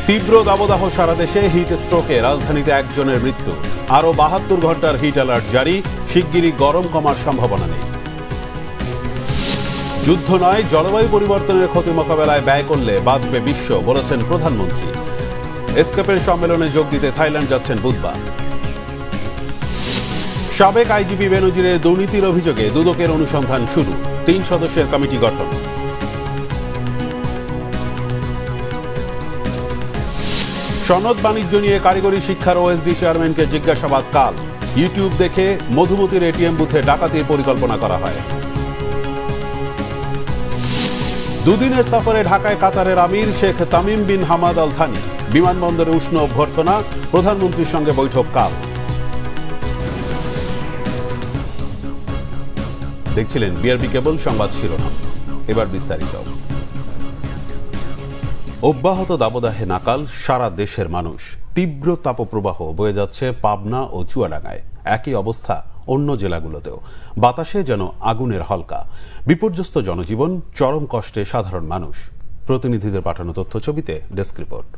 তীব্র দাবদাহ সারা দেশে, হিট স্ট্রোকে রাজধানীতে একজনের মৃত্যু। আরও ৭২ ঘন্টার হিট অ্যালার্ট জারি, শিগগিরই গরম কমার সম্ভাবনা নেই। যুদ্ধ নয়, জলবায়ু পরিবর্তনের ক্ষতি মোকাবেলায় ব্যয় করলে বাঁচবে বিশ্ব, বলেছেন প্রধানমন্ত্রী। এসকেপের সম্মেলনে যোগ দিতে থাইল্যান্ড যাচ্ছেন বুধবার। সাবেক আইজিপি বেনজিরের দুর্নীতির অভিযোগে দুদকের অনুসন্ধান শুরু, ৩ সদস্যের কমিটি গঠন। সনদ বাণিজ্য নিয়ে কারিগরি শিক্ষার ওএসডি চেয়ারম্যানকে জিজ্ঞাসাবাদ কাল। ইউটিউব দেখে মধুমতির এটিএম বুথে ডাকাতির পরিকল্পনা করা হয়। দুদিনের সফরে ঢাকায় কাতারের আমির Sheikh Tamim bin Hamad Al Thani. বিমানবন্দরে উষ্ণ অভ্যর্থনা, প্রধানমন্ত্রীর সঙ্গে বৈঠক কাল। দেখছিলেন বিআরবি কেবল সংবাদ শিরোনাম, এবার বিস্তারিত। অব্যাহত দাবদাহে নাকাল সারা দেশের মানুষ। তীব্র তাপপ্রবাহ বয়ে যাচ্ছে পাবনা ও চুয়াডাঙ্গায়। একই অবস্থা অন্য জেলাগুলোতেও। বাতাসে যেন আগুনের হলকা। বিপর্যস্ত জনজীবন, চরম কষ্টে সাধারণ মানুষ। প্রতিনিধিদের পাঠানো তথ্য ছবিতে ডেস্ক রিপোর্ট।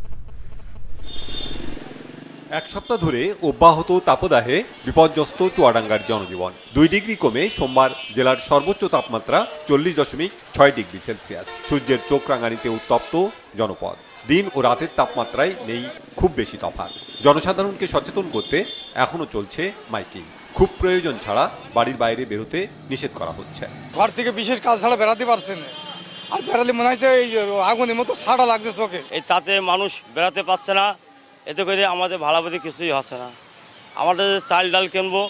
এক সপ্তাহ ধরে অব্যাহত তাপদাহে বিপর্যস্ত চুয়াডাঙ্গার জনজীবন। 2 ডিগ্রি কমে সোমবার জেলার সর্বোচ্চ তাপমাত্রা 40.6 ডিগ্রি সেলসিয়াস। সূর্যের চোখ রাঙানিতে উত্তপ্ত জনপদ। দিন ও রাতের তাপমাত্রায় নেই খুব বেশি তফাৎ। জনসাধারণকে সচেতন করতে এখনো চলছে মাইকিং। খুব প্রয়োজন ছাড়া বাড়ির বাইরে বেরোতে নিষেধ করা হচ্ছে। ঘর থেকে বিশেষ কাজ ছাড়া বেরাতে পারছে না, আর বেরালে মনে হচ্ছে এই আগুনের মতো ছাড়া লাগছে চোখে। এই তাতে মানুষ বেরাতে পারছে না, এতে করে আমাদের ভালোভাবে কিছুই হচ্ছে না। আমাদের চাল ডাল কিনবো,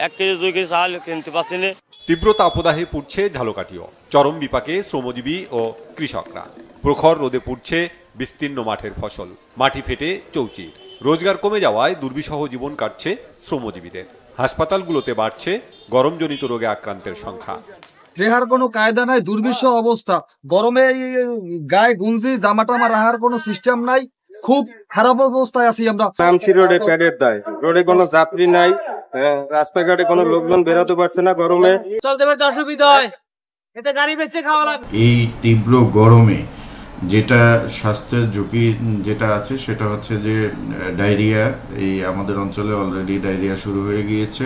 1 কেজি 2 কেজি চাল কিনতে পারছি না। তীব্র তাপদাহে পুড়ছে ঝালকাঠিও। চরম বিপাকে শ্রমজীবী ও কৃষকরা। প্রখর রোদে পুড়ছে বিস্তীর্ণ মাঠের ফসল। মাটি ফেটে চৌচির। রোজগার কমে যাওয়ায় দুর্বিষহ জীবন কাটছে শ্রমজীবীদের। হাসপাতালগুলোতে বাড়ছে গরমজনিত রোগে আক্রান্তের সংখ্যা। রেহার কোনো কায়দা নাই, দুর্বিষহ অবস্থা। গরমে গায়ে গুঞ্জি, জামাটামা রাহার কোনো সিস্টেম নাই। খুব খারাপ অবস্থায় আছি আমরা। নামছি রোডে প্যাডের দায়, রোডে কোনো যাত্রী নাই, রাস্তাঘাটে কোনো লোকজন বেরোতে পারছে না। গরমে চলতে পারতে অসুবিধা হয়, এতে গাড়ি বেশি খাওয়া লাগে। এই তীব্র গরমে যেটা স্বাস্থ্যের ঝুঁকি যেটা আছে সেটা হচ্ছে যে ডায়রিয়া। এই আমাদের অঞ্চলে অলরেডি ডায়রিয়া শুরু হয়ে গিয়েছে।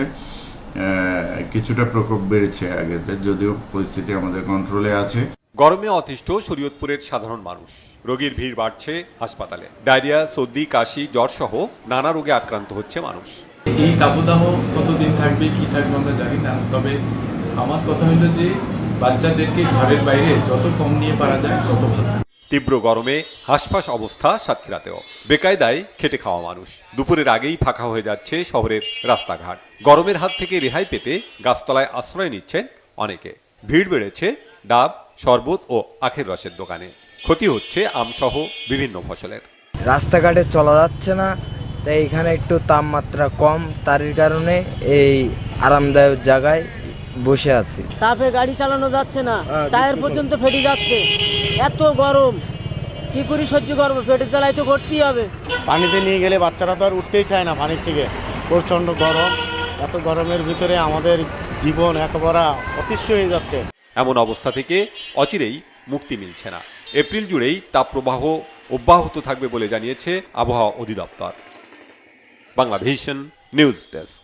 কিছুটা প্রকোপ বেড়েছে আগে, যদিও পরিস্থিতি আমাদের কন্ট্রোলে আছে। গরমে অতিষ্ঠ শরীয়তপুরের সাধারণ মানুষ। রোগীর ভিড় বাড়ছে হাসপাতালে। ডায়রিয়া, সর্দি, কাশি, জ্বর সহ নানা রোগে আক্রান্ত হচ্ছে মানুষ। এই তাপদাহ কতদিন থাকবে কি থাকবে আমরা জানি না, তবে আমার কথা হলো যে বাচ্চাদেরকে ঘরের বাইরে যত কম নিয়ে পারা যায় তত ভালো। তীব্র গরমে হাঁসফাঁস অবস্থা সাতক্ষীরাতেও। বেকায়দায় খেটে খাওয়া মানুষ। দুপুরের আগেই ফাঁকা হয়ে যাচ্ছে শহরের রাস্তাঘাট। গরমের হাত থেকে রেহাই পেতে গাছতলায় আশ্রয় নিচ্ছেন অনেকে। ভিড় বেড়েছে ডাব, শরবত ও আখের রসের দোকানে। ক্ষতি হচ্ছে আমসহ বিভিন্ন ফসলের। রাস্তাঘাটে চলা যাচ্ছে না, তাই এখানে একটু তাপমাত্রা কম, তার কারণে এই আরামদায়ক জায়গায় বসে আছি। তাপে গাড়ি চালানো যাচ্ছে না, টায়ার পর্যন্ত ফেটে যাচ্ছে। এত গরম কি করে সহ্য করবো? পেটে জ্বালাই তো করতেই হবে। পানিতে নিয়ে গেলে বাচ্চারা তো আর উঠতেই চায় না পানির থেকে। প্রচণ্ড গরম, এত গরমের ভিতরে আমাদের জীবন একেবারে অতিষ্ঠ হয়ে যাচ্ছে। এমন অবস্থা থেকে অচিরেই মুক্তি মিলছে না। এপ্রিল জুড়েই তাপপ্রবাহ অব্যাহত থাকবে বলে জানিয়েছে আবহাওয়া অধিদপ্তর। Bangla vision news desk.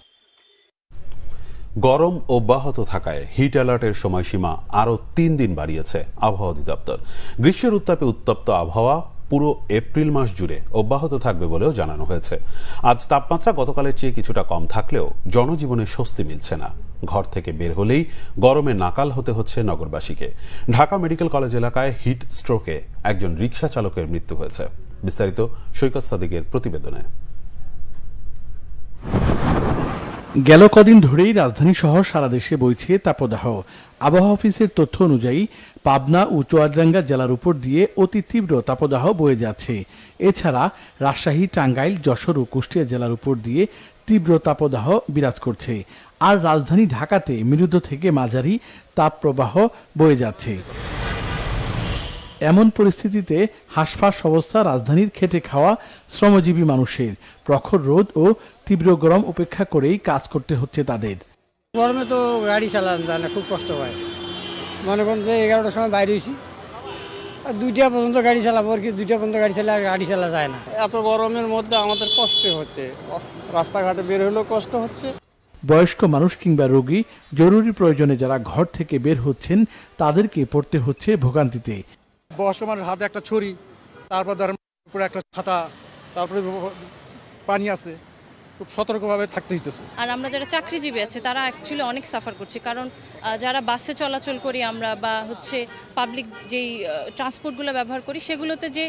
গরম অব্যাহত থাকায় হিট অ্যালার্টের সময়সীমা আরও 3 দিন বাড়িয়েছে আবহাওয়া অধিদপ্তর। গ্রীষ্মের উত্তাপে উত্তপ্ত আবহাওয়া পুরো এপ্রিল মাস জুড়ে অব্যাহত থাকবে বলেও জানানো হয়েছে। আজ তাপমাত্রা গতকালের চেয়ে কিছুটা কম থাকলেও জনজীবনে স্বস্তি মিলছে না। ঘর থেকে বের হলেই গরমে নাকাল হতে হচ্ছে নগরবাসীকে। ঢাকা মেডিকেল কলেজ এলাকায় হিট স্ট্রোকে একজন রিকশা চালকের মৃত্যু হয়েছে। বিস্তারিত সৈকত সাদিকের প্রতিবেদনে। গেল কদিন ধরেই রাজধানী সহ সারা দেশে বইছে তাপদাহ। আবহাওয়া অফিসের তথ্য অনুযায়ী পাবনা ও চুয়াডাঙ্গা জেলার উপর দিয়ে অতি তীব্র তাপদাহ বয়ে যাচ্ছে। এছাড়া রাজশাহী, টাঙ্গাইল, যশোর ও কুষ্টিয়া জেলার উপর দিয়ে তীব্র তাপদাহ বিরাজ করছে। আর রাজধানী ঢাকাতে মৃদু থেকে মাঝারি তাপপ্রবাহ বয়ে যাচ্ছে। এমন পরিস্থিতিতে হাঁসফাঁস অবস্থা রাজধানীর খেটে খাওয়া শ্রমজীবী মানুষের। প্রখর রোদ ও তীব্র গরম উপেক্ষা করেই কাজ করতে হচ্ছে তাদের। গরমে তো গাড়ি চালানো যায় না, খুব কষ্ট হয়। মনে করুন যে 11টার সময় বাইরে হয়েছি, 2টা পর্যন্ত গাড়ি চালাবো আর কি, 2টা পর্যন্ত গাড়ি চালা গাড়ি চালা যায় না। এত গরমের মধ্যে আমাদের কষ্ট হচ্ছে, রাস্তাঘাটে বের হলেও কষ্ট হচ্ছে। বয়স্ক মানুষ কিংবা রোগী জরুরি প্রয়োজনে যারা ঘর থেকে বের হচ্ছেন তাদেরকে পড়তে হচ্ছে ভোগান্তিতে। বয়স্ক মানুষ হাতে একটা ছড়ি, তারপর ধরেন উপরে একটা ছাতা, তারপরে পানি আছে, খুব সতর্কভাবে থাকতে হইতেছে। আর আমরা যারা চাকরিজীবী আছে তারা অ্যাকচুয়ালি অনেক সাফার করছে, কারণ যারা বাসে চলাচল করি আমরা বা হচ্ছে পাবলিক যেই ট্রান্সপোর্টগুলো ব্যবহার করি সেগুলোতে যে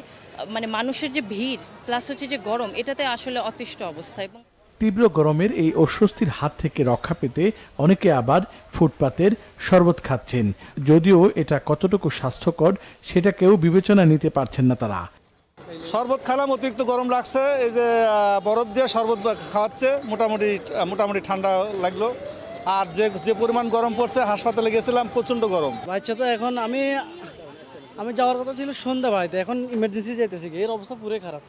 মানে মানুষের যে ভিড় প্লাস হচ্ছে যে গরম, এটাতে আসলে অতিষ্ঠ অবস্থা। এবং তীব্র গরমের এই অস্বস্তির হাত থেকে রক্ষা পেতে অনেকে আবার ফুটপাতের শরবত খাচ্ছেন, যদিও এটা কতটুকু স্বাস্থ্যকর সেটা কেউ বিবেচনা নিতে পারছেন না তারা। শরবত খেলাম, অতিরিক্ত গরম লাগছে, এই যে বরফ দিয়ে শরবত খাওয়াচ্ছে, মোটামুটি ঠান্ডা লাগলো। আর যে পরিমাণ গরম পড়ছে, হাসপাতালে গেছিলাম, প্রচন্ড গরম। বাচ্চা তো এখন আমি যাওয়ার কথা ছিল সন্ধ্যা বাড়িতে, এখন ইমার্জেন্সি যাইতেছি, এর অবস্থা পুরো খারাপ।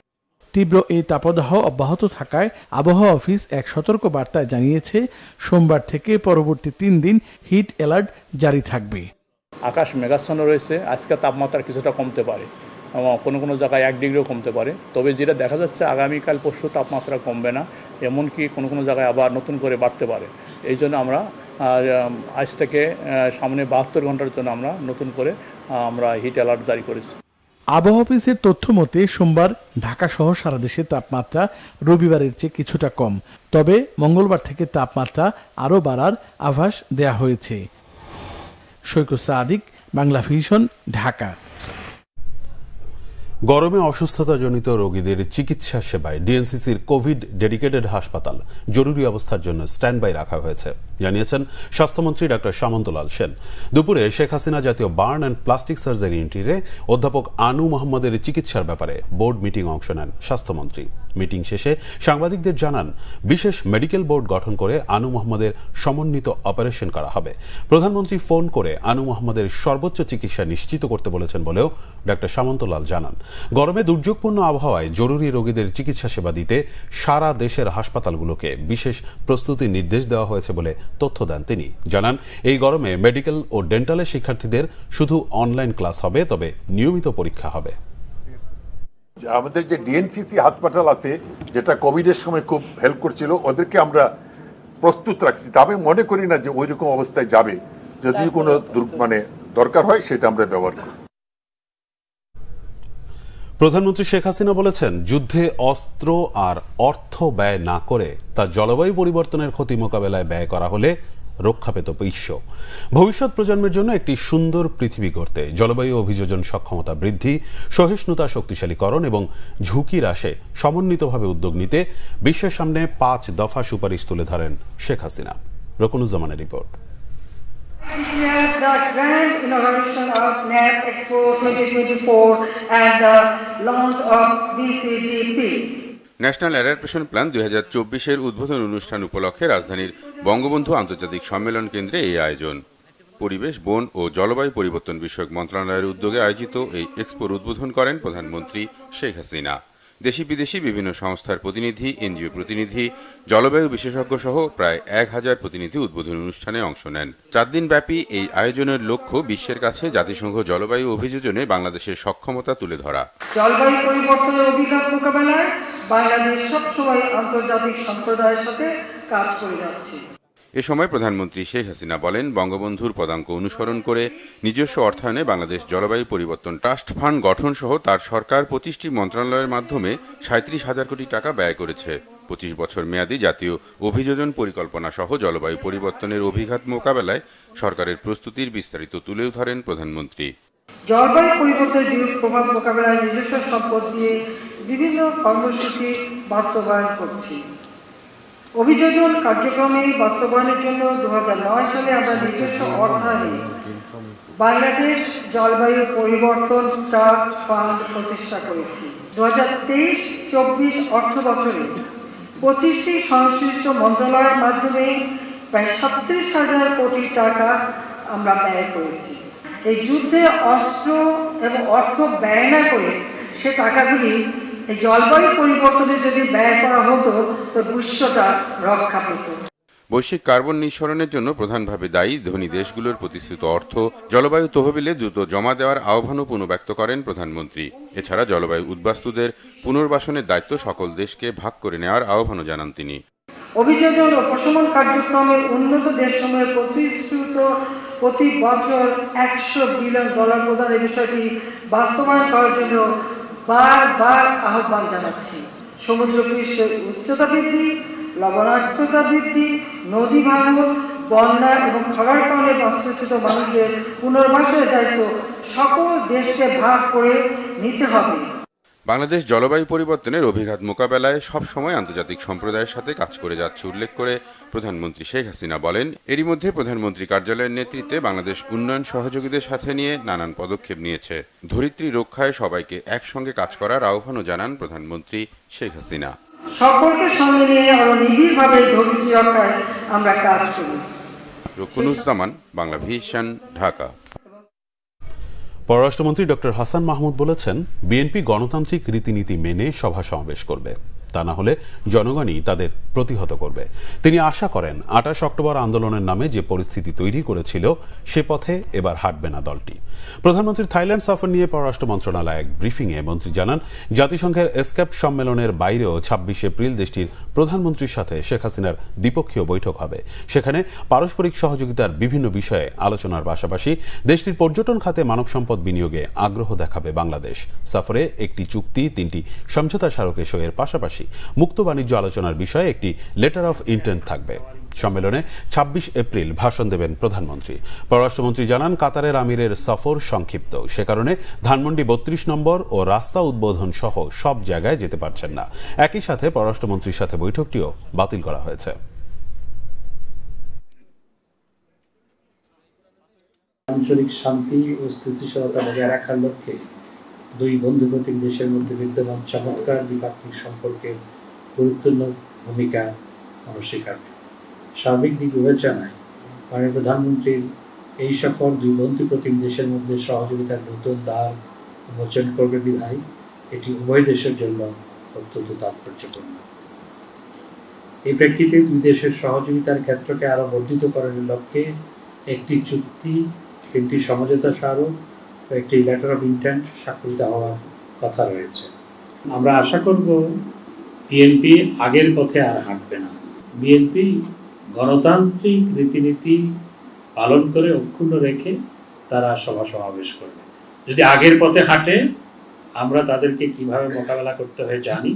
তীব্র এই তাপদাহ অব্যাহত থাকায় আবহাওয়া অফিস এক সতর্ক বার্তায় জানিয়েছে সোমবার থেকে পরবর্তী 3 দিন হিট অ্যালার্ট জারি থাকবে। আকাশ মেঘাচ্ছন্ন রয়েছে, আজকে তাপমাত্রা কিছুটা কমতে পারে, কোনো কোনো জায়গায় 1 ডিগ্রিও কমতে পারে। তবে যেটা দেখা যাচ্ছে আগামীকাল পরশু তাপমাত্রা কমবে না, এমনকি কোনো কোনো জায়গায় আবার নতুন করে বাড়তে পারে। এই জন্য আমরা আজ থেকে সামনে 72 ঘন্টার জন্য আমরা নতুন করে হিট অ্যালার্ট জারি করেছি। আবহাওয়া অফিসের তথ্য মতে সোমবার ঢাকা সহ সারা দেশে তাপমাত্রা রবিবারের চেয়ে কিছুটা কম, তবে মঙ্গলবার থেকে তাপমাত্রা আরও বাড়ার আভাস দেয়া হয়েছে। সৈকত সাদিক, বাংলা ভিশন, ঢাকা। গরমে অসুস্থতাজনিত রোগীদের চিকিৎসা সেবায় ডিএনসিসির কোভিড ডেডিকেটেড হাসপাতাল জরুরি অবস্থার জন্য স্ট্যান্ড বাই রাখা হয়েছে, জানিয়েছেন স্বাস্থ্যমন্ত্রী ডক্টর সামন্তলাল সেন। দুপুরে শেখ হাসিনা জাতীয় বার্ন অ্যান্ড প্লাস্টিক সার্জারি ইউনিটে অধ্যাপক আনু মোহাম্মদের চিকিৎসার ব্যাপারে বোর্ড মিটিং অংশ নেন স্বাস্থ্যমন্ত্রী। মিটিং শেষে সাংবাদিকদের জানান, বিশেষ মেডিকেল বোর্ড গঠন করে আনু মোহাম্মদের সমন্বিত অপারেশন করা হবে। প্রধানমন্ত্রী ফোন করে আনু মোহাম্মদের সর্বোচ্চ চিকিৎসা নিশ্চিত করতে বলেছেন বলেও ডক্টর সামন্তলাল জানান। গরমে দুর্যোগপূর্ণ আবহাওয়ায় জরুরি রোগীদের চিকিৎসা সেবা দিতে সারা দেশের হাসপাতালগুলোকে বিশেষ প্রস্তুতির নির্দেশ দেওয়া হয়েছে বলে তথ্য দেন তিনি। জানান, এই গরমে মেডিকেল ও ডেন্টালের শিক্ষার্থীদের শুধু অনলাইন ক্লাস হবে, তবে নিয়মিত পরীক্ষা হবে। আমাদের যে ডিএনসিসি হাসপাতাল আছে, যেটা কোভিডের সময় খুব হেল্প করছিল, ওদেরকে আমরা প্রস্তুত রাখছি। তবে মনে করি না যে ওই রকম অবস্থায় যাবে। যদি কোনো দরকার হয় সেটা আমরা ব্যবহার করি। প্রধানমন্ত্রী শেখ হাসিনা বলেছেন, যুদ্ধে অস্ত্র আর অর্থ ব্যয় না করে তা জলবায়ু পরিবর্তনের ক্ষতি মোকাবেলায় ব্যয় করা হলে রক্ষা পেত বিশ্ব। ভবিষ্যৎ প্রজন্মের জন্য একটি সুন্দর পৃথিবী গড়তে জলবায়ু অভিযোজন সক্ষমতা বৃদ্ধি, সহিষ্ণুতা শক্তিশালীকরণ এবং ঝুঁকি হ্রাসে সমন্বিতভাবে উদ্যোগ নিতে বিশ্বের সামনে 5 দফা সুপারিশ তুলে ধরেন শেখ হাসিনা। রকুনুজ্জামানের report. The grand inauguration of NAP Expo 2024 and the launch of BCDP. National adaptation plan 2024-এর উদ্বোধন অনুষ্ঠান উপলক্ষে রাজধানীর বঙ্গবন্ধু আন্তর্জাতিক সম্মেলন কেন্দ্রে এই আয়োজন। পরিবেশ, বন ও জলবায়ু পরিবর্তন বিষয়ক মন্ত্রণালয়ের উদ্যোগে আয়োজিত এই এক্সপোর উদ্বোধন করেন প্রধানমন্ত্রী শেখ হাসিনা। দেশি বিদেশি বিভিন্ন সংস্থার প্রতিনিধি, এনজিও প্রতিনিধি, জলবায়ু বিশেষজ্ঞ সহ প্রায় 1000 প্রতিনিধি উদ্বোধন অনুষ্ঠানে অংশ নেন। 4 দিন ব্যাপী এই আয়োজনের লক্ষ্য বিশ্বের কাছে জাতিসংঘ জলবায়ু অভিযোজনে বাংলাদেশের সক্ষমতা তুলে ধরা। জলবায়ু পরিবর্তনের অভিঘাত মোকাবেলায় বাংলাদেশ সবসময় আন্তর্জাতিক সম্প্রদায়ের সাথে কাজ করে যাচ্ছে। এ সময় প্রধানমন্ত্রী শেখ হাসিনা বলেন, বঙ্গবন্ধুর পদাঙ্ক অনুসরণ করে নিজস্ব অর্থায়নে বাংলাদেশ জলবায়ু পরিবর্তন ট্রাস্ট ফান্ড গঠন সহ তার সরকার 25টি মন্ত্রণালয়ের মাধ্যমে 37,000 কোটি টাকা ব্যয় করেছে। 25 বছর মেয়াদী জাতীয় অভিযোজন পরিকল্পনা সহ জলবায়ু পরিবর্তনের অভিঘাত মোকাবেলায় সরকারের প্রস্তুতির বিস্তারিত তুলেও ধরেন প্রধানমন্ত্রী। জলবায়ু পরিবর্তনের বিরূপ প্রভাব মোকাবেলায় নিজস্ব সম্পদ দিয়ে বিভিন্ন কর্মসূচি বাস্তবায়ন করছি। অভিযোজন কার্যক্রমে বাস্তবায়নের জন্য 2009 সালে আমরা নিজস্ব অর্থায়নে বাংলাদেশ জলবায়ু পরিবর্তন ট্রাস্ট ফান্ড প্রতিষ্ঠা করেছি। 2023-24 অর্থ বছরে 25টি সংশ্লিষ্ট মন্ত্রণালয়ের মাধ্যমে প্রায় 37,000 কোটি টাকা আমরা ব্যয় করেছি। এই যুদ্ধে অস্ত্র এবং অর্থ ব্যয় না করে সে টাকাগুলি জলবায়ু পরিবর্তনে যদি ব্যয় করা হতো তো বিশ্বটা রক্ষা পেত। বৈশ্বিক কার্বন নিঃসরণের জন্য প্রধানভাবে দায়ী ধনী দেশগুলোর প্রতিশ্রুত অর্থ জলবায়ু তহবিলে দ্রুত জমা দেওয়ার আহ্বানও পুনর্ব্যক্ত করেন প্রধানমন্ত্রী। এছাড়া জলবায়ু উদ্বাস্তুদের পুনর্বাসনের দায়িত্ব সকল দেশকে ভাগ করে নেওয়ার আহ্বানও জানান তিনি। অভিযোজন ও প্রশমন কার্যক্রমে উন্নত দেশসমূহে প্রতিশ্রুত প্রতি বছর $100 বিলিয়ন প্রদানের বিষয়টি বাস্তবায়ন করার জন্য বারবার আহ্বান জানাচ্ছি। সমুদ্র পৃষ্ঠের উচ্চতা বৃদ্ধি, লবণাক্ততা বৃদ্ধি, নদী ভাঙন, বন্যা এবং খরার কারণে বাস্তুচ্যুত মানুষদের পুনর্বাসনের দায়িত্ব সকল দেশকে ভাগ করে নিতে হবে। বাংলাদেশ জলবায়ু পরিবর্তনের অভিঘাত মোকাবেলায় সবসময় আন্তর্জাতিক সম্প্রদায়ের সাথে কাজ করে যাচ্ছে উল্লেখ করে প্রধানমন্ত্রী শেখ হাসিনা বলেন, এরই মধ্যে প্রধানমন্ত্রী কার্যালয়ের নেতৃত্বে বাংলাদেশ উন্নয়ন সহযোগীদের সাথে নিয়ে নানান পদক্ষেপ নিয়েছে। ধরিত্রী রক্ষায় সবাইকে একসঙ্গে কাজ করার আহ্বানও জানান প্রধানমন্ত্রী শেখ হাসিনা। সকলকে সঙ্গে নিয়ে আরো নিবিড়ভাবে ধরিত্রী রক্ষায় আমরা কাজ করি। রুকুনুজ্জামান, বাংলা ভিশন, ঢাকা। পররাষ্ট্রমন্ত্রী ডক্টর হাসান মাহমুদ বলেছেন, বিএনপি গণতান্ত্রিক রীতিনীতি মেনে সভা সমাবেশ করবে, তা না হলে জনগণই তাদের প্রতিহত করবে। তিনি আশা করেন 28 অক্টোবর আন্দোলনের নামে যে পরিস্থিতি তৈরি করেছিল সে পথে এবার হাঁটবে না দলটি। প্রধানমন্ত্রীর থাইল্যান্ড সফর নিয়ে পররাষ্ট্র মন্ত্রণালয় এক ব্রিফিংয়ে মন্ত্রী জানান, জাতিসংঘের এসক্যাপ সম্মেলনের বাইরেও 26 এপ্রিল দেশটির প্রধানমন্ত্রীর সাথে শেখ হাসিনার দ্বিপক্ষীয় বৈঠক হবে। সেখানে পারস্পরিক সহযোগিতার বিভিন্ন বিষয়ে আলোচনার পাশাপাশি দেশটির পর্যটন খাতে মানব সম্পদ বিনিয়োগে আগ্রহ দেখাবে বাংলাদেশ। সফরে একটি চুক্তি, 3টি সমঝোতা স্মারকে সইয়ের পাশাপাশি মুক্ত বাণিজ্য আলোচনার বিষয়ে একটি লেটার অফ ইন্টেন্ট থাকবে। সম্মেলনে 26 এপ্রিল ভাষণ দেবেন প্রধানমন্ত্রী। পররাষ্ট্রমন্ত্রী জানান, কাতারের আমিরের সফর সংক্ষিপ্ত, সে কারণে ধানমন্ডি 32 নম্বর ও রাস্তা উদ্বোধন সহ সব জায়গায় যেতে পারছেন না। একই সাথে পররাষ্ট্রমন্ত্রীর সাথে বৈঠকটিও বাতিল করা হয়েছে। আঞ্চলিক শান্তি ও স্থিতিশীলতা বজায় রাখার লক্ষ্যে দুই বন্ধুপ্রতিম দেশের মধ্যে বিদ্যমান চমৎকার দ্বিপাক্ষিক সম্পর্কের গুরুত্বপূর্ণ ভূমিকা অনস্বীকার্য। সার্বিক দিক বিবেচনায় মাননীয় প্রধানমন্ত্রীর এই সফর দুই বন্ধুপ্রতিম দেশের মধ্যে সহযোগিতার নতুন দ্বার উন্মোচন করবে বিধায় এটি উভয় দেশের জন্য অত্যন্ত তাৎপর্যপূর্ণ। এই প্রেক্ষিতে দুই দেশের সহযোগিতার ক্ষেত্রকে আরও বর্ধিত করার লক্ষ্যে একটি চুক্তি, 3টি সমঝোতা স্মারক ও একটি লেটার অফ ইন্টেন্ট স্বাক্ষরিত হওয়ার কথা রয়েছে। আমরা আশা করব বিএনপি আগের পথে আর হাঁটবে না। বিএনপি গণতান্ত্রিক রীতিনীতি পালন করে অক্ষুণ্ণ রেখে তারা সভা সমাবেশ করবে। যদি আগের পথে হাঁটে, আমরা তাদেরকে কিভাবে মোকাবেলা করতে হয় জানি।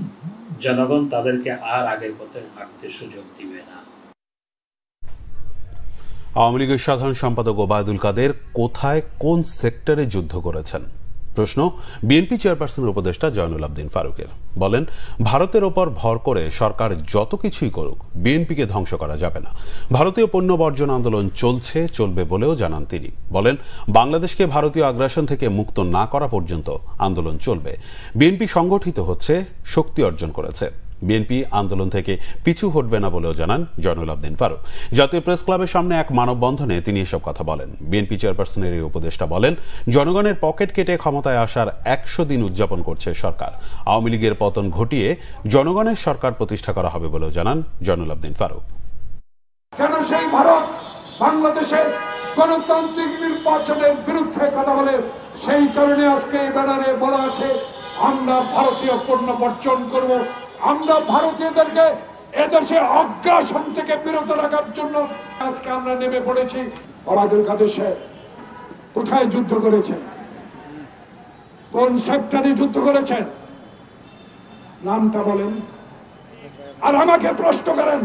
জনগণ তাদেরকে আর আগের পথে হাঁটতে সুযোগ দিবে না। আওয়ামী লীগের সাধারণ সম্পাদক ওবায়দুল কাদের কোথায়, কোন সেক্টরে যুদ্ধ করেছেন? প্রশ্ন বিএনপি চেয়ারপারসনের উপদেষ্টা জয়নুল আবদিন ফারুকের। বলেন, ভারতের ওপর ভর করে সরকার যত কিছুই করুক বিএনপিকে ধ্বংস করা যাবে না। ভারতীয় পণ্য বর্জন আন্দোলন চলছে, চলবে বলেও জানান তিনি। বলেন, বাংলাদেশকে ভারতীয় আগ্রাসন থেকে মুক্ত না করা পর্যন্ত আন্দোলন চলবে। বিএনপি সংগঠিত হচ্ছে, শক্তি অর্জন করেছে। বিএনপি আন্দোলন থেকে পিছু হটবে না বলেও জানান জয়নুল আবদিন ফারুক। জাতীয় প্রেস ক্লাবের সামনে এক মানববন্ধনে তিনি এসব কথা বলেন। বিএনপি চেয়ারপারসনের এই উপদেষ্টা বলেন, জনগণের পকেট কেটে ক্ষমতায় আসার 100 দিন উদযাপন করছে সরকার। আওয়ামী লীগের পতন ঘটিয়ে জনগণের সরকার প্রতিষ্ঠা করা হবে বলেও জানান জয়নুল আবদিন ফারুক। কেন সেই ভারত বাংলাদেশের গণতান্ত্রিক নির্বাচনের বিরুদ্ধে কথা বলে? সেই কারণে আজকে এই ব্যানারে বলা আছে, আমরা ভারতীয় পণ্য বর্জন করব। আমরা ভারতীয়দেরকে এদেশে আগ্রাসন থেকে বিরত রাখার জন্য আজকে আমরা নেমে পড়েছি। ওবায়দুল কাদের সাহেব কোথায় যুদ্ধ করেছেন? কোন সেক্টরে যুদ্ধ করেছেন? নামটা বলেন। আর আমাকে প্রশ্ন করেন,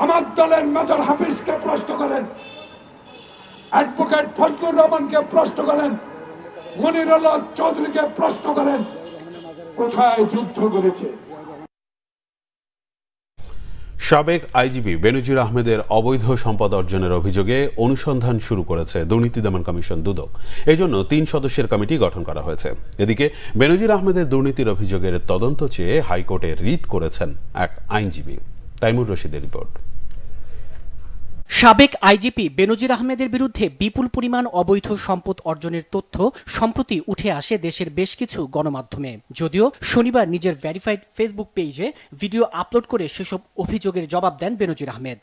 আমার দলের মেজর হাফিজকে প্রশ্ন করেন, অ্যাডভোকেট ফজলুর রহমানকে প্রশ্ন করেন, মনিরুল্লাহ চৌধুরীকে প্রশ্ন করেন, কোথায় যুদ্ধ করেছে? সাবেক আইজিপি বেনজির আহমেদের অবৈধ সম্পদ অর্জনের অভিযোগে অনুসন্ধান শুরু করেছে দুর্নীতি দমন কমিশন দুদক। এই জন্য 3 সদস্যের কমিটি গঠন করা হয়েছে। এদিকে বেনজির আহমেদের দুর্নীতির অভিযোগের তদন্ত চেয়ে হাইকোর্টে রিট করেছেন এক আইনজীবী। তাইমুর রশিদের রিপোর্ট। সাবেক আইজিপি বেনজির আহমেদের বিরুদ্ধে বিপুল পরিমাণ অবৈধ সম্পদ অর্জনের তথ্য সম্প্রতি উঠে আসে দেশের বেশ কিছু গণমাধ্যমে। যদিও শনিবার নিজের ভেরিফাইড ফেসবুক পেজে ভিডিও আপলোড করে সেসব অভিযোগের জবাব দেন বেনজির আহমেদ।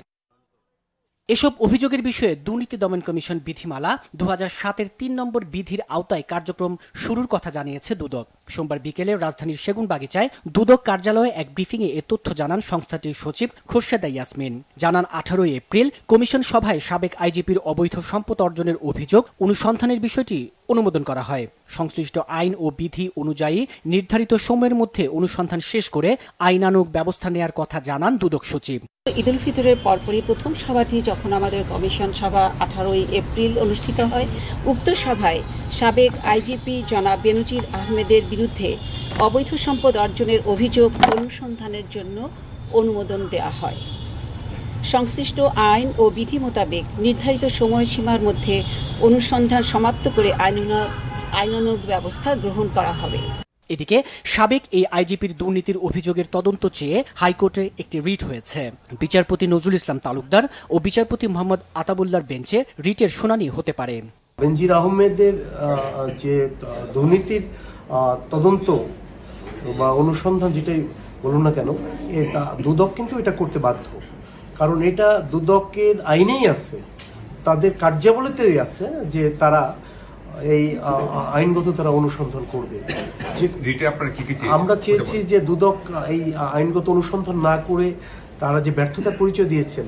এসব অভিযোগের বিষয়ে দুর্নীতি দমন কমিশন বিধিমালা 2007-এর 3 নম্বর বিধির আওতায় কার্যক্রম শুরুর কথা জানিয়েছে দুদক। সোমবার বিকেলে রাজধানীর সেগুনবাগিচায় দুদক কার্যালয়ে এক ব্রিফিংয়ে এ তথ্য জানান সংস্থাটির সচিব খোরশেদা ইয়াসমিন। জানান 18 এপ্রিল কমিশন সভায় সাবেক আইজিপির অবৈধ সম্পদ অর্জনের অভিযোগ অনুসন্ধানের বিষয়টি অনুমোদন করা হয়। সংশ্লিষ্ট আইন ও বিধি অনুযায়ী নির্ধারিত সময়ের মধ্যে অনুসন্ধান শেষ করে আইনানুগ ব্যবস্থা নেয়ার কথা জানান দুদক সচিব। ঈদ উল ফিতরের পরপরই প্রথম সভাটি যখন আমাদের কমিশন সভা 18 এপ্রিল অনুষ্ঠিত হয়, উক্ত সভায় সাবেক আইজিপি জনাব বেনজির আহমেদের বিরুদ্ধে অবৈধ সম্পদ অর্জনের অভিযোগ অনুসন্ধানের জন্য অনুমোদন দেওয়া হয়। সংশ্লিষ্ট আইন ও বিধি মোতাবেক নির্ধারিত সময়সীমার মধ্যে অনুসন্ধান সমাপ্ত করে আইনানুগ ব্যবস্থা গ্রহণ করা হবে। এদিকে সাবেক এই আইজিপির দুর্নীতির অভিযোগের তদন্ত চেয়ে হাইকোর্টে একটি রিট হয়েছে। বিচারপতি নজরুল ইসলাম তালুকদার ও বিচারপতি মোহাম্মদ আতাবুল্লাহর বেঞ্চে রিটের শুনানি হতে পারে। বেনজির আহমেদের যে দুর্নীতির তদন্ত বা অনুসন্ধান যেটাই বলুন না কেন, এটা দুদক কিন্তু এটা করতে বাধ্য, কারণ এটা দুদকের আইনেই আছে, তাদের কার্যাবলীতেই আছে যে তারা এই আইনগত তারা অনুসন্ধান করবে। আমরা চেয়েছি যে দুদক এই আইনগত অনুসন্ধান না করে তারা যে ব্যর্থতার পরিচয় দিয়েছেন,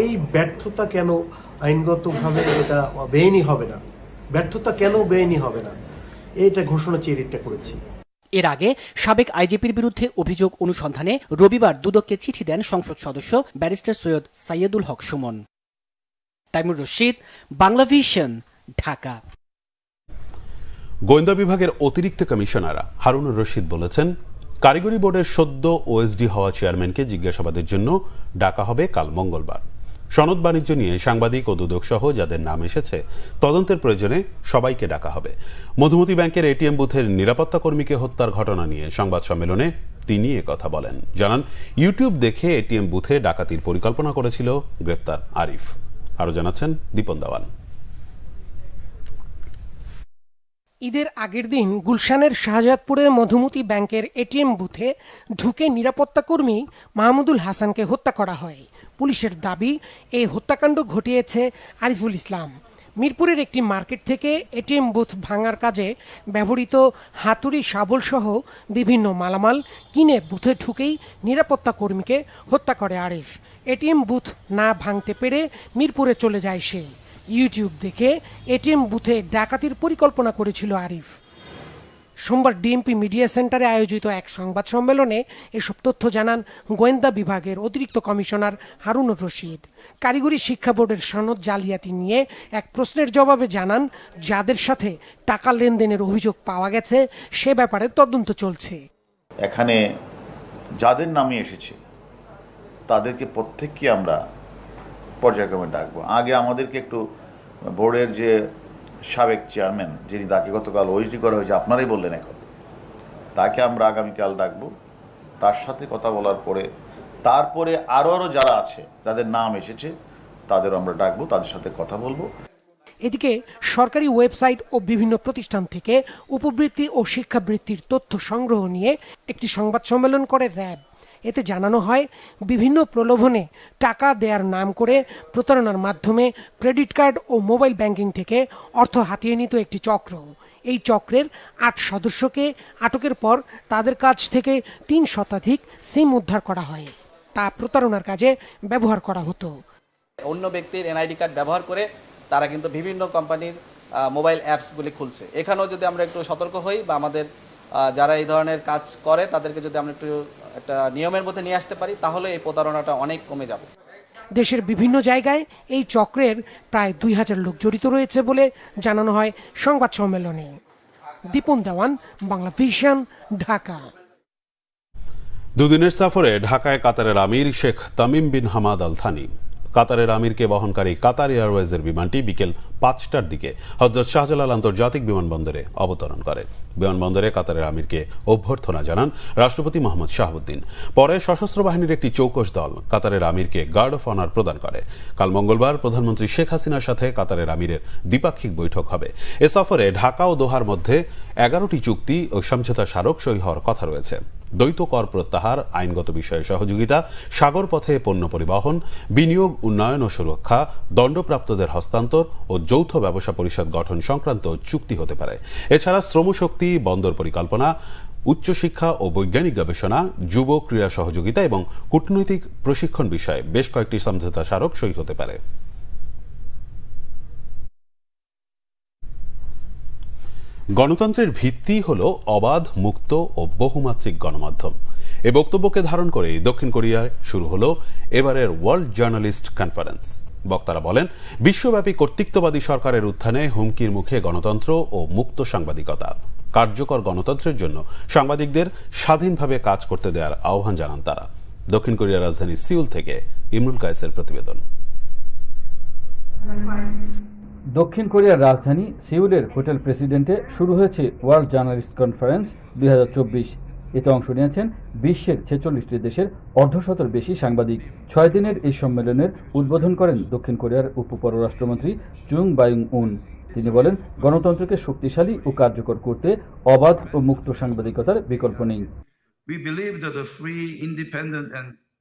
এই ব্যর্থতা কেন আইনগতভাবে এটা বেআইনি হবে না, ব্যর্থতা কেন বেআইনি হবে না, এইটা ঘোষণা চেয়ে রিটটা করেছি। এর আগে সাবেক আইজিপির বিরুদ্ধে অভিযোগ অনুসন্ধানে রবিবার দুদককে চিঠি দেন সংসদ সদস্য ব্যারিস্টার সৈয়দ সাইয়েদুল হক সুমন। তাইমুর রশিদ, বাংলা ভিশন, ঢাকা। গোয়েন্দা বিভাগের অতিরিক্ত কমিশনার হারুনুর রশিদ বলেছেন, কারিগরি বোর্ডের সদ্য ওএসডি হওয়া চেয়ারম্যানকে জিজ্ঞাসাবাদের জন্য ডাকা হবে কাল মঙ্গলবার। সনদ বাণিজ্য নিয়ে সাংবাদিক ও দুদক সহ যাদের নাম এসেছে তদন্তের প্রয়োজনে সবাইকে ডাকা হবে। মধুমতি ব্যাংকের এটিএম বুথের নিরাপত্তা কর্মীকে হত্যার ঘটনা নিয়ে সংবাদ সম্মেলনে তিনি একথা বলেন। জানান, ইউটিউব দেখে এটিএম বুথে ডাকাতির পরিকল্পনা করেছিল গ্রেফতার আরিফ। আরো জানাচ্ছেন দীপন দেওয়ান। ঈদের আগের দিন গুলশানের শাহজাদপুরে মধুমতি ব্যাংকের এটিএম বুথে ঢুকে নিরাপত্তা কর্মী মাহমুদুল হাসানকে হত্যা করা হয়। পুলিশের দাবি, এই হত্যাকাণ্ড ঘটিয়েছে আরিফুল ইসলাম। মিরপুরের একটি মার্কেট থেকে এটিএম বুথ ভাঙার কাজে ব্যবহৃত হাতুড়ি, শাবল সহ বিভিন্ন মালামাল কিনে বুথে ঢুকেই নিরাপত্তা কর্মীকে হত্যা করে আরিফ। এটিএম বুথ না ভাঙতে পেরে মিরপুরে চলে যায় সে। ইউটিউব দেখে এটিএম বুথে ডাকাতির পরিকল্পনা করেছিল আরিফ। সোমবার ডিএমপি মিডিয়া সেন্টারে আয়োজিত এক সংবাদ সম্মেলনে এসব তথ্য জানান গোয়েন্দা বিভাগের অতিরিক্ত কমিশনার হারুনুর রশিদ। কারিগরি শিক্ষা বোর্ডের সনদ জালিয়াতি নিয়ে এক প্রশ্নের জবাবে জানান, যাদের সাথে টাকা লেনদেনের অভিযোগ পাওয়া গেছে সে ব্যাপারে তদন্ত চলছে। এখানে যাদের নামে এসেছে তাদেরকে প্রত্যেককে আমরা পর্যায়ক্রমে ডাকবো। আগে আমাদেরকে একটু বোর্ডের যে সাবেক চেয়ারম্যান, যিনি তাকে গতকাল ওএসডি করা হয়েছে, আপনারাই বললেন, এখন তাকে আমরা আগামীকাল ডাকবো। তার সাথে কথা বলার পরে তারপরে আরও যারা আছে, যাদের নাম এসেছে, তাদেরও আমরা ডাকবো, তাদের সাথে কথা বলবো। এদিকে সরকারি ওয়েবসাইট ও বিভিন্ন প্রতিষ্ঠান থেকে উপবৃত্তি ও শিক্ষাবৃত্তির তথ্য সংগ্রহ নিয়ে একটি সংবাদ সম্মেলন করে র্যাব। এতে জানানো হয়, বিভিন্ন প্রলোভনে টাকা দেওয়ার নাম করে প্রতারণার মাধ্যমে ক্রেডিট কার্ড ও মোবাইল ব্যাংকিং থেকে অর্থ হাতিয়ে নিত একটি চক্র। এই চক্রের 8 সদস্যকে আটকের পর তাদের কাছ থেকে 3 শতাধিক সিম উদ্ধার করা হয়। তা প্রতারণার কাজে ব্যবহার করা হতো। অন্য ব্যক্তির এনআইডি কার্ড ব্যবহার করে তারা কিন্তু বিভিন্ন কোম্পানির মোবাইল অ্যাপসগুলি খুলছে। এখানেও যদি আমরা একটু সতর্ক হই বা আমাদের যারা এই ধরনের কাজ করে তাদেরকে যদি আমরা একটু একটা নিয়মের মধ্যে নিয়ে আসতে পারি, তাহলে এই প্রতারণাটা অনেক কমে যাবে। দেশের বিভিন্ন জায়গায় এই চক্রের প্রায় 2000 লোক জড়িত রয়েছে বলে জানানো হয় সংবাদ সম্মেলনে। দীপন দেওয়ান, বাংলা ভিশন, ঢাকা। দুদিনের সফরে ঢাকায় কাতারের আমির Sheikh Tamim bin Hamad Al Thani. কাতারের আমিরকে বহনকারী কাতার এয়ারওয়েজের বিমানটি বিকেল 5টার দিকে হযরত শাহজালাল আন্তর্জাতিক বিমানবন্দরে অবতরণ করে। বিমানবন্দরে কাতারের আমিরকে অভ্যর্থনা জানান রাষ্ট্রপতি মোহাম্মদ শাহাবুদ্দিন। পরে সশস্ত্র বাহিনীর একটি চৌকস দল কাতারের আমিরকে গার্ড অফ অনার প্রদান করে। কাল মঙ্গলবার প্রধানমন্ত্রী শেখ হাসিনার সাথে কাতারের আমিরের দ্বিপাক্ষিক বৈঠক হবে। এ সফরে ঢাকা ও দোহার মধ্যে 11টি চুক্তি ও সমঝোতা স্মারক সই হওয়ার কথা রয়েছে। দ্বৈত কর প্রত্যাহার, আইনগত বিষয়ে সহযোগিতা, সাগর পথে পণ্য পরিবহন, বিনিয়োগ, উন্নয়ন ও সুরক্ষা, দণ্ডপ্রাপ্তদের হস্তান্তর ও যৌথ ব্যবসা পরিষদ গঠন সংক্রান্ত চুক্তি হতে পারে। এছাড়া শ্রমশক্তি, বন্দর পরিকল্পনা, উচ্চশিক্ষা ও বৈজ্ঞানিক গবেষণা, যুব ক্রীড়া সহযোগিতা এবং কূটনৈতিক প্রশিক্ষণ বিষয়ে বেশ কয়েকটি সমঝোতা স্মারক সই হতে পারে। গণতন্ত্রের ভিত্তি হল অবাধ, মুক্ত ও বহুমাত্রিক গণমাধ্যম। এ বক্তব্যকে ধারণ করে দক্ষিণ কোরিয়ায় শুরু হলো এবারের ওয়ার্ল্ড জার্নালিস্ট কনফারেন্স। বক্তারা বলেন, বিশ্বব্যাপী কর্তৃত্ববাদী সরকারের উত্থানে হুমকির মুখে গণতন্ত্র ও মুক্ত সাংবাদিকতা। কার্যকর গণতন্ত্রের জন্য সাংবাদিকদের স্বাধীনভাবে কাজ করতে দেওয়ার আহ্বান জানান তারা। দক্ষিণ কোরিয়ার রাজধানী সিউল থেকে ইমরুল কায়েসের প্রতিবেদন। দক্ষিণ কোরিয়ার রাজধানী সিউলের হোটেল প্রেসিডেন্টে শুরু হয়েছে ওয়ার্ল্ড জার্নালিস্ট কনফারেন্স 2024। এতে অংশ নিয়েছেন বিশ্বের 46টি দেশের অর্ধশতের বেশি সাংবাদিক। 6 দিনের এই সম্মেলনের উদ্বোধন করেন দক্ষিণ কোরিয়ার উপপররাষ্ট্রমন্ত্রী জুং বায়ুং-উন। তিনি বলেন, গণতন্ত্রকে শক্তিশালী ও কার্যকর করতে অবাধ ও মুক্ত সাংবাদিকতার বিকল্প নেই।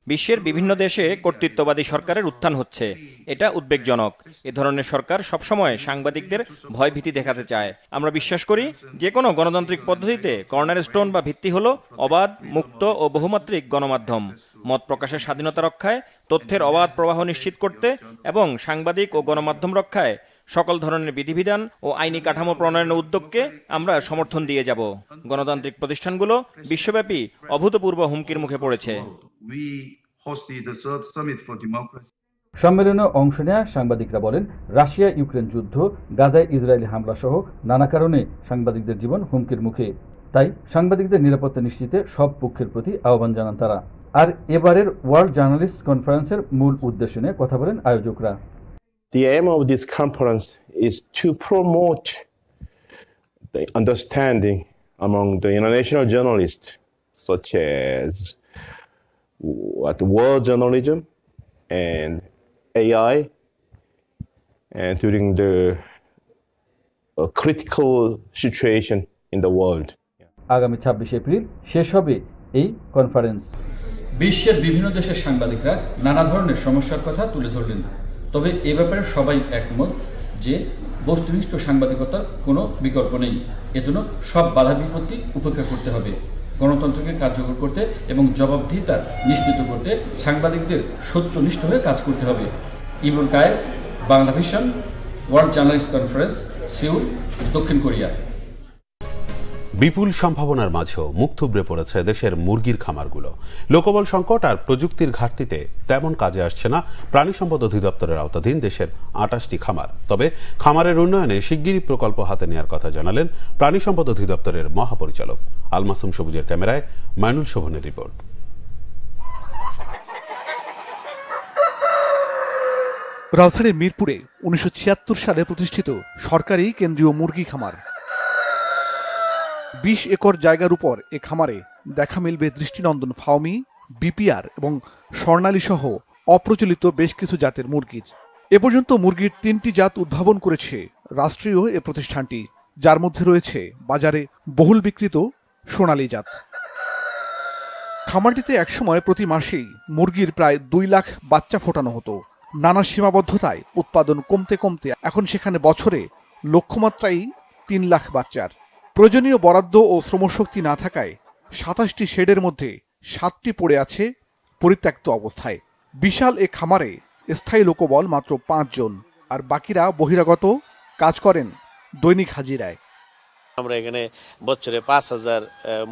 বিশ্বের বিভিন্ন দেশে কর্তৃত্ববাদী সরকারের উত্থান হচ্ছে, এটা উদ্বেগজনক। এ ধরনের সরকার সবসময় সাংবাদিকদের ভয়ভীতি দেখাতে চায়। আমরা বিশ্বাস করি যে কোনো গণতান্ত্রিক পদ্ধতিতে কর্নারস্টোন বা ভিত্তি হলো অবাধ, মুক্ত ও বহুমাত্রিক গণমাধ্যম। মত প্রকাশের স্বাধীনতা রক্ষায়, তথ্যের অবাধ প্রবাহ নিশ্চিত করতে এবং সাংবাদিক ও গণমাধ্যম রক্ষায় সকল ধরনের বিধিবিধান ও আইনি কাঠামো প্রণয়নের উদ্যোগকে আমরা সমর্থন দিয়ে যাব। গণতান্ত্রিক প্রতিষ্ঠানগুলো বিশ্বব্যাপী অভূতপূর্ব হুমকির মুখে পড়েছে। সম্মেলনে অংশ নেওয়া সাংবাদিকরা বলেন, রাশিয়া ইউক্রেন যুদ্ধ, গাজায় ইসরায়েলি হামলা সহ নানা কারণে সাংবাদিকদের জীবন হুমকির মুখে। তাই সাংবাদিকদের নিরাপত্তা নিশ্চিতে সব পক্ষের প্রতি আহ্বান জানান তারা। আর এবারের ওয়ার্ল্ড জার্নালিস্ট কনফারেন্সের মূল উদ্দেশ্য নিয়ে কথা বলেন আয়োজকরা। The aim of this conference is to promote the understanding among the international journalists, such as world journalism and AI, and during the critical situation in the world. আগামী 26 এপ্রিল শেষ হবে এই কনফারেন্স। বিশ্বের বিভিন্ন দেশের সাংবাদিকরা নানা ধরনের সমস্যার কথা তুলে ধরলেন। তবে এ ব্যাপারে সবাই একমত যে বস্তুনিষ্ঠ সাংবাদিকতার কোনো বিকল্প নেই। এজন্য সব বাধা বিপত্তি উপেক্ষা করতে হবে। গণতন্ত্রকে কার্যকর করতে এবং জবাবদিহিতা নিশ্চিত করতে সাংবাদিকদের সত্যনিষ্ঠ হয়ে কাজ করতে হবে। Imrul Kayes, Bangla Vision, world journalist conference, Seoul, দক্ষিণ কোরিয়া। বিপুল সম্ভাবনার মাঝেও মুখ থুবড়ে পড়েছে দেশের মুরগির খামারগুলো। লোকবল সংকট আর প্রযুক্তির ঘাটতিতে তেমন কাজে আসছে না প্রাণী সম্পদ অধিদপ্তরের আওতাধীন দেশের 28টি খামার। তবে খামারের উন্নয়নে শিগগিরই প্রকল্প হাতে নেওয়ার কথা জানালেন প্রাণী সম্পদ অধিদপ্তরের মহাপরিচালক। আলমাসুম সবুজের ক্যামেরায় মাইনুল শোভনের রিপোর্ট। রাজধানীর মিরপুরে 1976 সালে প্রতিষ্ঠিত সরকারি কেন্দ্রীয় মুরগি খামার। 20 একর জায়গার উপর এ খামারে দেখা মিলবে দৃষ্টিনন্দন ফাউমি, বিপিআর এবং স্বর্ণালী সহ অপ্রচলিত বেশ কিছু জাতের মুরগির। এ পর্যন্ত মুরগির 3টি জাত উদ্ভাবন করেছে রাষ্ট্রীয় এ প্রতিষ্ঠানটি, যার মধ্যে রয়েছে বাজারে বহুল বিক্রিত সোনালী জাত। খামারটিতে একসময় প্রতি মাসেই মুরগির প্রায় 2 লাখ বাচ্চা ফোটানো হতো। নানা সীমাবদ্ধতায় উৎপাদন কমতে কমতে এখন সেখানে বছরে লক্ষ্যমাত্রাই 3 লাখ বাচ্চার। প্রয়োজনীয় বরাদ্দ ও শ্রমশক্তি না থাকায় 27টি শেডের মধ্যে 7টি পড়ে আছে পরিত্যক্ত অবস্থায়। বিশাল এ খামারে স্থায়ী লোকবল মাত্র 5 জন, আর বাকিরা বহিরাগত, কাজ করেন দৈনিক হাজিরায়। আমরা এখানে বছরে 5000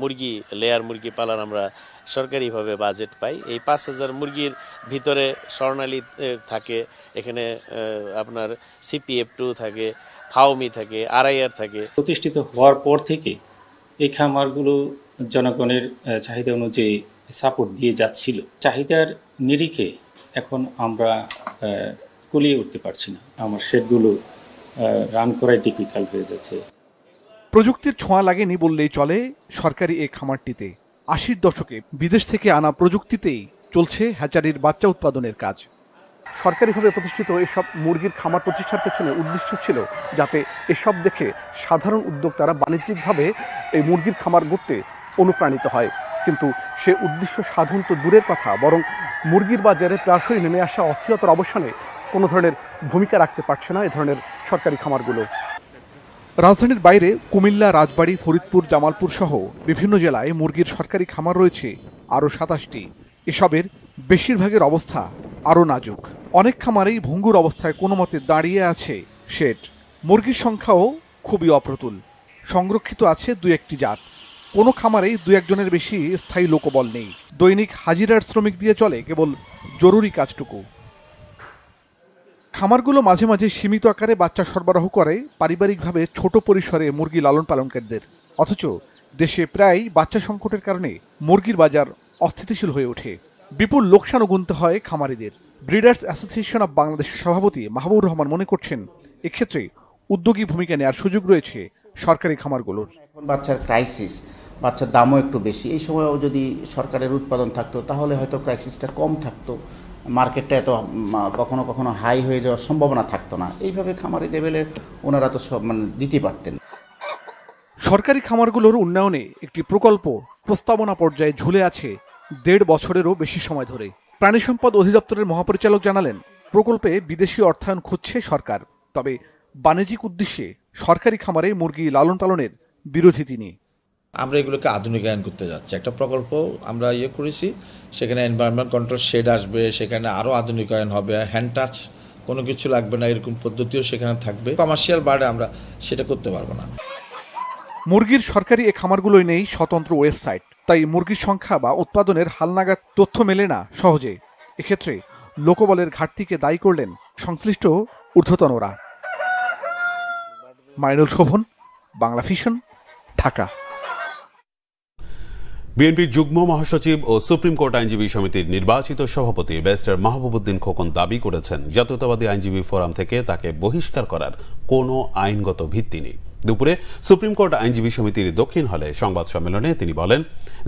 মুরগি, লেয়ার মুরগি পালার আমরা সরকারিভাবে বাজেট পাই। এই 5000 মুরগির ভিতরে স্বর্ণালী থাকে, এখানে আপনার CPF2 থাকে, ফাউমি থাকে, RIR থাকে। প্রতিষ্ঠিত হওয়ার পর থেকে এই খামারগুলো জনগণের চাহিদা অনুযায়ী সাপোর্ট দিয়ে যাচ্ছিল। চাহিদার নিরিখে এখন আমরা কুলিয়ে উঠতে পারছি না। আমার শেডগুলো রান করাই ডিফিকাল্ট হয়ে যাচ্ছে। প্রযুক্তির ছোঁয়া লাগেনি বললেই চলে সরকারি এই খামারটিতে। 80-র দশকে বিদেশ থেকে আনা প্রযুক্তিতেই চলছে হ্যাচারির বাচ্চা উৎপাদনের কাজ। সরকারিভাবে প্রতিষ্ঠিত এসব মুরগির খামার প্রতিষ্ঠার পেছনে উদ্দেশ্য ছিল যাতে এসব দেখে সাধারণ উদ্যোক্তারা বাণিজ্যিকভাবে এই মুরগির খামার গড়তে অনুপ্রাণিত হয়। কিন্তু সে উদ্দেশ্য সাধন তো দূরের কথা, বরং মুরগির বাজারে প্রায়শই নেমে আসা অস্থিরতার অবসানে কোনো ধরনের ভূমিকা রাখতে পারছে না এ ধরনের সরকারি খামারগুলো। রাজধানীর বাইরে কুমিল্লা, রাজবাড়ী, ফরিদপুর, জামালপুর সহ বিভিন্ন জেলায় মুরগির সরকারি খামার রয়েছে আরও 27টি। এসবের বেশিরভাগের অবস্থা আরও নাজুক। অনেক খামারেই ভঙ্গুর অবস্থায় কোনো মতে দাঁড়িয়ে আছে শেড। মুরগির সংখ্যাও খুবই অপ্রতুল। সংরক্ষিত আছে 2-1টি জাত। কোনো খামারেই 2-1 জনের বেশি স্থায়ী লোকবল নেই। দৈনিক হাজিরার শ্রমিক দিয়ে চলে কেবল জরুরি কাজটুকু। খামারগুলো মাঝে মাঝে সীমিত আকারে বাচ্চা সরবরাহ করে পারিবারিকভাবে ছোট পরিসরে মুরগি লালন পালনকারীদের। অথচ দেশে প্রায় বাচ্চা সংকটের কারণে মুরগির বাজার অস্থিতিশীল হয়ে ওঠে। বিপুল লোকসানও গুনতে হয় খামারিদের। ব্রিডার্স অ্যাসোসিয়েশন অব বাংলাদেশের সভাপতি মাহবুবুর রহমান মনে করছেন, এক্ষেত্রে উদ্যোগী ভূমিকা নেওয়ার সুযোগ রয়েছে সরকারি খামারগুলোর। এখন বাচ্চার ক্রাইসিস, বাচ্চার দামও একটু বেশি। এই সময়ও যদি সরকারের উৎপাদন থাকতো তাহলে হয়তো ক্রাইসিসটা কম থাকতো, মার্কেটটা এত কখনো কখনো হাই হয়ে যাওয়ার সম্ভাবনা থাকতো না। এইভাবে খামারি লেভেলে ওনারা তো সব দিতে পারতেন। সরকারি খামারগুলোর উন্নয়নে একটি প্রকল্প প্রস্তাবনা পর্যায়ে ঝুলে আছে 1.5 বছরেরও বেশি সময় ধরে। প্রাণী সম্পদ অধিদপ্তরের মহাপরিচালক জানালেন, প্রকল্পে বিদেশি অর্থায়ন খুঁজছে সরকার। তবে বাণিজ্যিক উদ্দেশ্যে সরকারি খামারে মুরগি লালন পালনের বিরোধী তিনি। আমরা এগুলোকে আধুনিকায়ন করতে যাচ্ছি। একটা প্রকল্প আমরা করেছি, সেখানে এনভায়রনমেন্ট কন্ট্রোল শেড আসবে, সেখানে আরও আধুনিকায়ন হবে, হ্যান্ড টাচ কোনো কিছু লাগবে না, এরকম পদ্ধতিও সেখানে থাকবে। কমার্শিয়াল বার্ডে আমরা সেটা করতে পারবো না। মুরগির সরকারি এ খামারগুলোই নেই স্বতন্ত্র ওয়েবসাইট, তাই মুরগির সংখ্যা বা উৎপাদনের হালনাগাদ তথ্য মেলে না সহজে। এক্ষেত্রে লোকবলের ঘাটতিকে দায়ী করলেন সংশ্লিষ্ট ঊর্ধ্বতনরা। মাইনুল শোভন, বাংলা ভিশন, ঢাকা। বিএনপির যুগ্ম মহাসচিব ও সুপ্রিম কোর্ট আইনজীবী সমিতির নির্বাচিত সভাপতি ব্যারিস্টার মাহবুবউদ্দিন খোকন দাবি করেছেন, জাতীয়তাবাদী আইনজীবী ফোরাম থেকে তাকে বহিষ্কার করার কোনো আইনগত ভিত্তি নেই। দুপুরে সুপ্রিম কোর্ট আইনজীবী সমিতির দক্ষিণ হলে সংবাদ সম্মেলনে তিনি বলেন,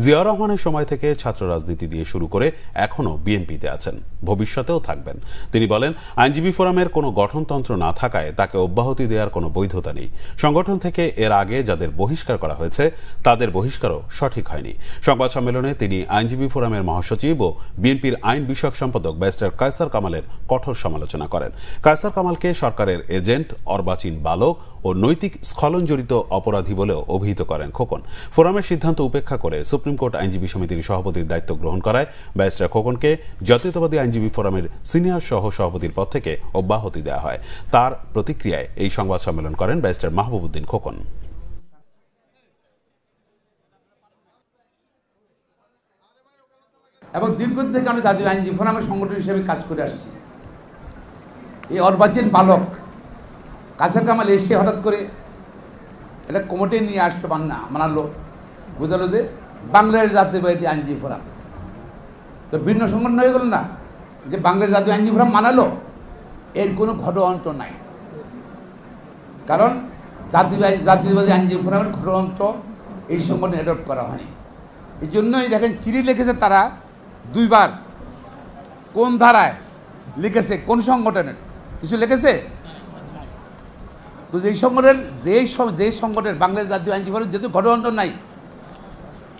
জিয়াউর রহমানের সময় থেকে ছাত্র রাজনীতি দিয়ে শুরু করে এখনও বিএনপিতে আছেন, ভবিষ্যতেও থাকবেন। তিনি বলেন, আইনজীবী ফোরামের কোনো গঠনতন্ত্র না থাকায় তাকে অব্যাহতি দেওয়ার কোনো বৈধতা নেই। সংগঠন থেকে এর আগে যাদের বহিষ্কার করা হয়েছে তাদের বহিষ্কারও সঠিক হয়নি। সংবাদ সম্মেলনে তিনি আইনজীবী ফোরামের মহাসচিব ও বিএনপির আইন বিষয়ক সম্পাদক ব্যারিস্টার কায়সার কামালের কঠোর সমালোচনা করেন। কায়সার কামালকে সরকারের এজেন্ট, অর্বাচীন বালক ও নৈতিক স্খলন জড়িত অপরাধী বলেও অভিহিত করেন খোকন। ফোরামের সিদ্ধান্ত উপেক্ষা করে সুপ্রিম কোর্ট আইনজীবী সমিতির সভাপতির দায়িত্ব গ্রহণ করায় ব্যারিস্টার খোকনকে জাতীয়তাবাদী আইনজীবী ফোরামের সিনিয়র সহ সভাপতির পদ থেকে অব্যাহতি দেওয়া হয়। তার প্রতিক্রিয়ায় এই সংবাদ সম্মেলন করেন ব্যারিস্টার মাহবুবউদ্দিন খোকন। এবং দীর্ঘদিন থেকে আমি জাতীয় আইনজীবী ফোরামের সংগঠন হিসেবে কাজ করে আসছি। এই অর্বাচীন বালক কায়সার কামাল এসে হঠাৎ করে এটা কমিটি নিয়ে আসতে মানালো, বুঝালো যে বাংলাদেশ জাতীয়তাবাদী আইনজীবী ফোরাম তো ভিন্ন সংগঠন হয়ে গেল না, যে বাংলাদেশ জাতীয় আইনজীবী ফোরাম মানালো। এর কোনো ঘটনান্তর নাই, কারণ জাতীয়তাবাদী আইনজীবী ফোরামের ঘটনান্তর এই সংগঠনে অ্যাডপ্ট করা হয়নি। এই জন্যই দেখেন চিঠি লিখেছে তারা 2 বার, কোন ধারায় লিখেছে, কোন সংগঠনের কিছু লিখেছে। তো যেই সংগঠনের যে সংগঠনের বাংলাদেশ জাতীয় আইনজীবী ফোরাম যেহেতু ঘটনান্তর নাই,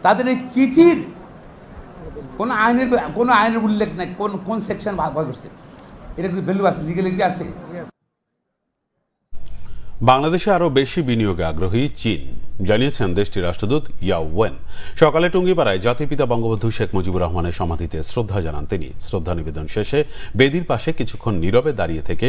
তাদের এই চিঠির কোনো আইনের উল্লেখ নাই, কোন সেকশন ভাগ করছে, এটা একটু ভ্যালু আছে, লিগ্যালিটি আছে। বাংলাদেশে আরও বেশি বিনিয়োগে আগ্রহী চীন, জানিয়েছেন দেশটির রাষ্ট্রদূত ইয়াও ওয়েন। সকালে টুঙ্গিপাড়ায় জাতির পিতা বঙ্গবন্ধু শেখ মুজিবুর রহমানের সমাধিতে শ্রদ্ধা জানান তিনি। শ্রদ্ধা নিবেদন শেষে বেদির পাশে কিছুক্ষণ নীরবে দাঁড়িয়ে থেকে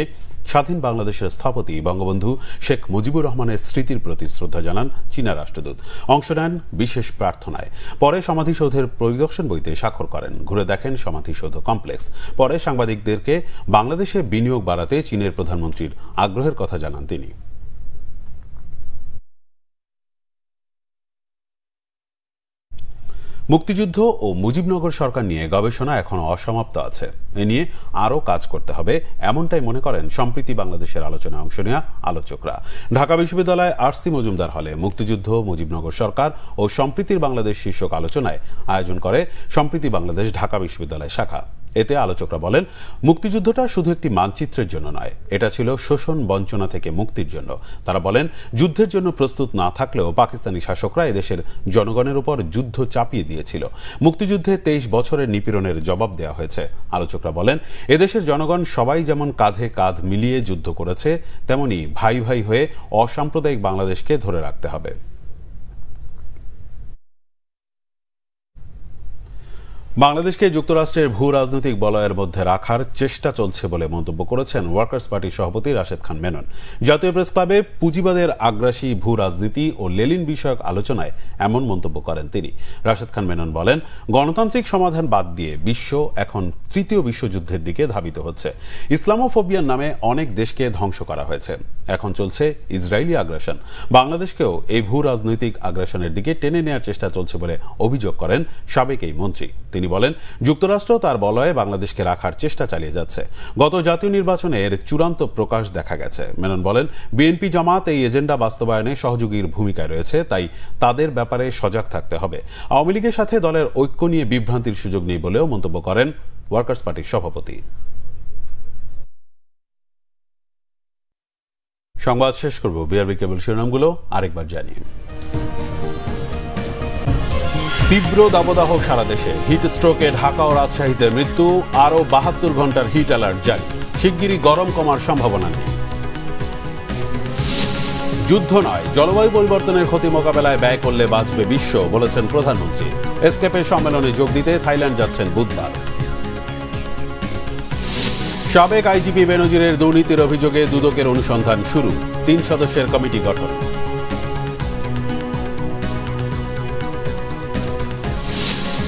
স্বাধীন বাংলাদেশের স্থপতি বঙ্গবন্ধু শেখ মুজিবুর রহমানের স্মৃতির প্রতি শ্রদ্ধা জানান চীনা রাষ্ট্রদূত। অংশ নেন বিশেষ প্রার্থনায়। পরে সমাধিসৌধের পরিদর্শন বইতে স্বাক্ষর করেন, ঘুরে দেখেন সমাধিসৌধ কমপ্লেক্স। পরে সাংবাদিকদেরকে বাংলাদেশে বিনিয়োগ বাড়াতে চীনের প্রধানমন্ত্রীর আগ্রহের কথা জানান তিনি। মুক্তিযুদ্ধ ও মুজিবনগর সরকার নিয়ে গবেষণা এখনো অসমাপ্ত আছে, এ নিয়ে আরও কাজ করতে হবে, এমনটাই মনে করেন সম্প্রীতি বাংলাদেশের আলোচনায় অংশ নেওয়া আলোচকরা। ঢাকা বিশ্ববিদ্যালয় আর.সি. মজুমদার হলে মুক্তিযুদ্ধ, মুজিবনগর সরকার ও সম্প্রীতির বাংলাদেশ শীর্ষক আলোচনায় আয়োজন করে সম্প্রীতি বাংলাদেশ ঢাকা বিশ্ববিদ্যালয় শাখা। এতে আলোচকরা বলেন, মুক্তিযুদ্ধটা শুধু একটি মানচিত্রের জন্য নয়, এটা ছিল শোষণ বঞ্চনা থেকে মুক্তির জন্য। তারা বলেন, যুদ্ধের জন্য প্রস্তুত না থাকলেও পাকিস্তানি শাসকরা এদেশের জনগণের উপর যুদ্ধ চাপিয়ে দিয়েছিল। মুক্তিযুদ্ধে 23 বছরের নিপীড়নের জবাব দেওয়া হয়েছে। আলোচকরা বলেন, এদেশের জনগণ সবাই যেমন কাঁধে কাঁধ মিলিয়ে যুদ্ধ করেছে, তেমনি ভাই ভাই হয়ে অসাম্প্রদায়িক বাংলাদেশকে ধরে রাখতে হবে। বাংলাদেশকে যুক্তরাষ্ট্রের ভূ রাজনৈতিক বলয়ের মধ্যে রাখার চেষ্টা চলছে বলে মন্তব্য করেছেন ওয়ার্কার্স পার্টির সভাপতি রাশেদ খান মেনন। জাতীয় প্রেস ক্লাবে পুঁজিবাদের আগ্রাসী ভূ রাজনীতি ও লেলিন বিষয়ক আলোচনায় এমন মন্তব্য করেন তিনি। রাশেদ খান মেনন বলেন, গণতান্ত্রিক সমাধান বাদ দিয়ে বিশ্ব এখন তৃতীয় বিশ্বযুদ্ধের দিকে ধাবিত হচ্ছে। ইসলামোফোবিয়ার নামে অনেক দেশকে ধ্বংস করা হয়েছে, এখন চলছে ইসরায়েলি আগ্রাসন। বাংলাদেশকেও এই ভূ রাজনৈতিক আগ্রাসনের দিকে টেনে নেওয়ার চেষ্টা চলছে বলে অভিযোগ করেন সাবেক এই মন্ত্রী। তিনি বলেন, যুক্তরাষ্ট্র তার বলয়ে বাংলাদেশকে রাখার চেষ্টা চালিয়ে যাচ্ছে। গত জাতীয় নির্বাচনে এর চূড়ান্ত প্রকাশ দেখা গেছে। মেনন বলেন, বিএনপি জামাত এই এজেন্ডা বাস্তবায়নে সহযোগীর ভূমিকায় রয়েছে, তাই তাদের ব্যাপারে সজাগ থাকতে হবে। আওয়ামী লীগের সাথে দলের ঐক্য নিয়ে বিভ্রান্তির সুযোগ নেই বলেও মন্তব্য করেন ওয়ার্কার্স পার্টির সভাপতি। সংবাদ শেষ করব, বিআরবি কেবল শিরোনামগুলো আরেকবার জানিয়ে। তীব্র দাবদাহ সারা দেশে, হিট স্ট্রোকে ঢাকা ও রাজশাহীতে মৃত্যু, আরও 72 ঘন্টার হিট অ্যালার্ট জারি। শিগগিরই গরম কমার সম্ভাবনা নেই। যুদ্ধ নয়, জলবায়ু পরিবর্তনের ক্ষতি মোকাবেলায় ব্যয় করলে বাঁচবে বিশ্ব, বলেছেন প্রধানমন্ত্রী। এসকেপের সম্মেলনে যোগ দিতে থাইল্যান্ড যাচ্ছেন বুধবার। সাবেক আইজিপি বেনজিরের দুর্নীতির অভিযোগে দুদকের অনুসন্ধান শুরু, 3 সদস্যের কমিটি গঠন।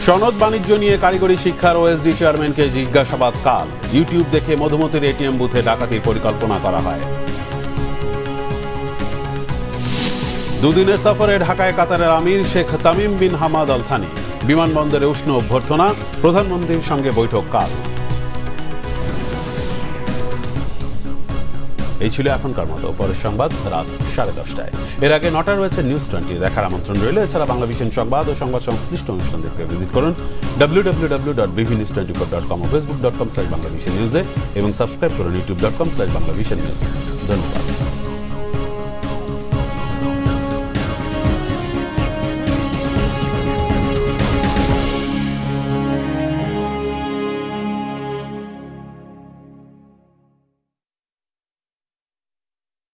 সনদ বাণিজ্য নিয়ে কারিগরি শিক্ষার ওএসডি চেয়ারম্যানকে জিজ্ঞাসাবাদ কাল। ইউটিউব দেখে মধুমতির এটিএম বুথে ডাকাতির পরিকল্পনা করা হয়। দুদিনের সফরে ঢাকায় কাতারের আমির Sheikh Tamim bin Hamad Al Thani. বিমানবন্দরে উষ্ণ অভ্যর্থনা, প্রধানমন্ত্রীর সঙ্গে বৈঠক কাল। এই ছিল এখনকার মতো। পরের সংবাদ রাত 10:30টায়। এর আগে 9টায় রয়েছে নিউজ 20 দেখার আমন্ত্রণ রইল। এছাড়া বাংলা ভিশন সংবাদ ও সংবাদ সংশ্লিষ্ট অনুষ্ঠান দেখতে ভিজিট করুন www.bvnews24.com ও facebook.com/banglavishnnews এবং সাবস্ক্রাইব করুন youtube.com/banglavishnnews। ধন্যবাদ।